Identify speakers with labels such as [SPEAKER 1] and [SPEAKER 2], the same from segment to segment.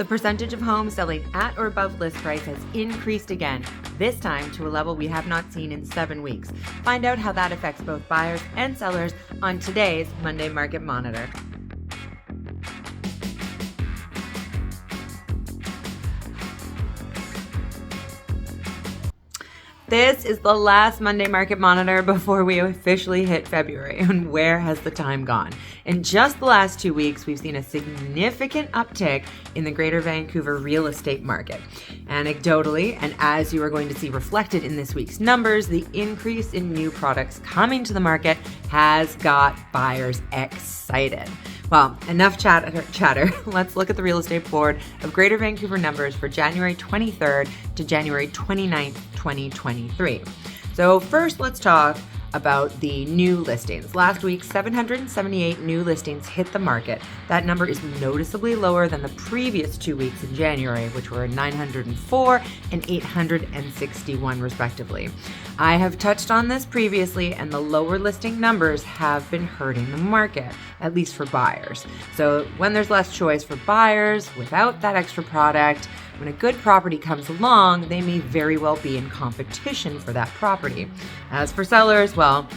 [SPEAKER 1] The percentage of homes selling at or above list price has increased again, this time to a level we have not seen in 7 weeks. Find out how that affects both buyers and sellers on today's Monday Market Monitor. This is the last Monday Market Monitor before we officially hit February, and where has the time gone? In just the last 2 weeks, we've seen a significant uptick in the Greater Vancouver real estate market. Anecdotally, and as you are going to see reflected in this week's numbers, the increase in new products coming to the market has got buyers excited. Well, enough chatter. Let's look at the real estate board of Greater Vancouver numbers for January 23rd to January 29th, 2023. So first, let's talk about the new listings. Last week, 778 new listings hit the market. That number is noticeably lower than the previous 2 weeks in January, which were 904 and 861 respectively. I have touched on this previously, and the lower listing numbers have been hurting the market, at least for buyers. So when there's less choice for buyers without that extra product, when a good property comes along, they may very well be in competition for that property. As for sellers, well,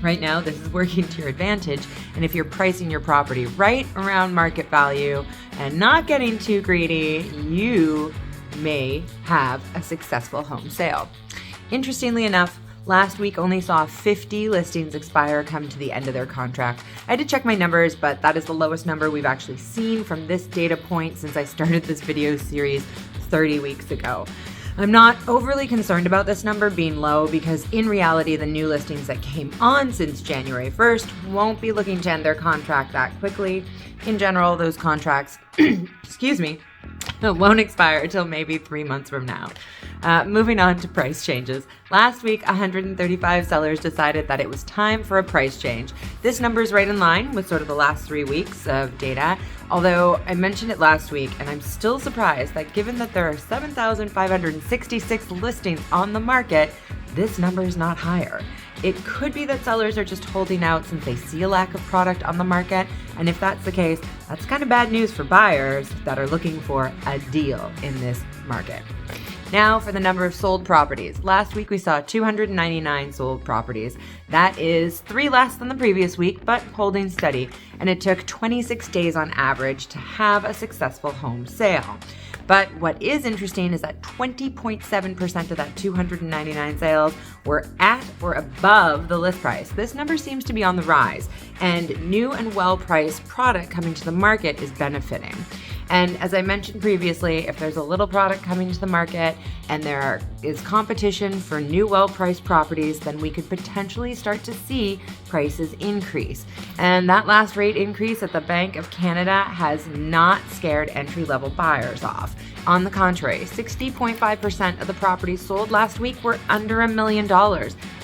[SPEAKER 1] right now this is working to your advantage, and if you're pricing your property right around market value and not getting too greedy, you may have a successful home sale. Interestingly enough, last week only saw 50 listings expire come to the end of their contract. I did check my numbers, but that is the lowest number we've actually seen from this data point since I started this video series 30 weeks ago. I'm not overly concerned about this number being low because in reality, the new listings that came on since January 1st won't be looking to end their contract that quickly. In general, those contracts, won't expire until maybe 3 months from now. Moving on to price changes. Last week, 135 sellers decided that it was time for a price change. This number is right in line with sort of the last 3 weeks of data, although I mentioned it last week, and I'm still surprised that given that there are 7,566 listings on the market, this number is not higher. It could be that sellers are just holding out since they see a lack of product on the market, and if that's the case, that's kind of bad news for buyers that are looking for a deal in this market. Now for the number of sold properties. Last week we saw 299 sold properties. That is 3 less than the previous week, but holding steady, and it took 26 days on average to have a successful home sale. But what is interesting is that 20.7% of that 299 sales were at or above the list price. This number seems to be on the rise, and new and well-priced product coming to the market is benefiting. And as I mentioned previously, if there's a little product coming to the market and there is competition for new well-priced properties, then we could potentially start to see prices increase. And that last rate increase at the Bank of Canada has not scared entry-level buyers off. On the contrary, 60.5% of the properties sold last week were under $1 million,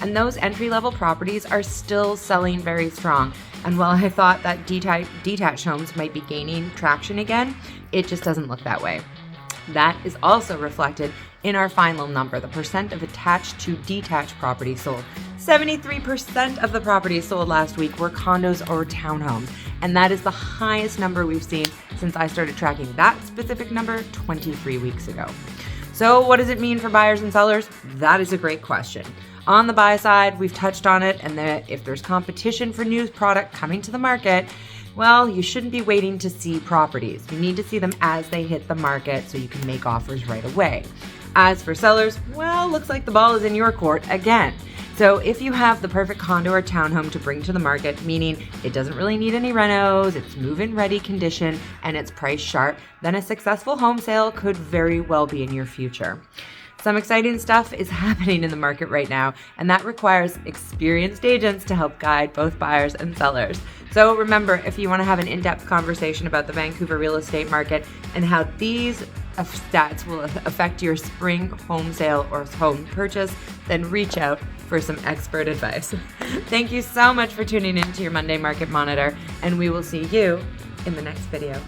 [SPEAKER 1] and those entry-level properties are still selling very strong. And while I thought that detached homes might be gaining traction again, it just doesn't look that way. That is also reflected in our final number, the percent of attached to detached properties sold. 73% of the properties sold last week were condos or townhomes, and that is the highest number we've seen since I started tracking that specific number 23 weeks ago. So what does it mean for buyers and sellers? That is a great question. On the buy side, we've touched on it, and that if there's competition for new product coming to the market, well, you shouldn't be waiting to see properties. You need to see them as they hit the market so you can make offers right away. As for sellers, well, looks like the ball is in your court again. So if you have the perfect condo or townhome to bring to the market, meaning it doesn't really need any renos, it's move-in ready condition, and it's priced sharp, then a successful home sale could very well be in your future. Some exciting stuff is happening in the market right now, and that requires experienced agents to help guide both buyers and sellers. So remember, if you want to have an in-depth conversation about the Vancouver real estate market and how these stats will affect your spring home sale or home purchase, then reach out for some expert advice. Thank you so much for tuning in to your Monday Market Monitor, and we will see you in the next video.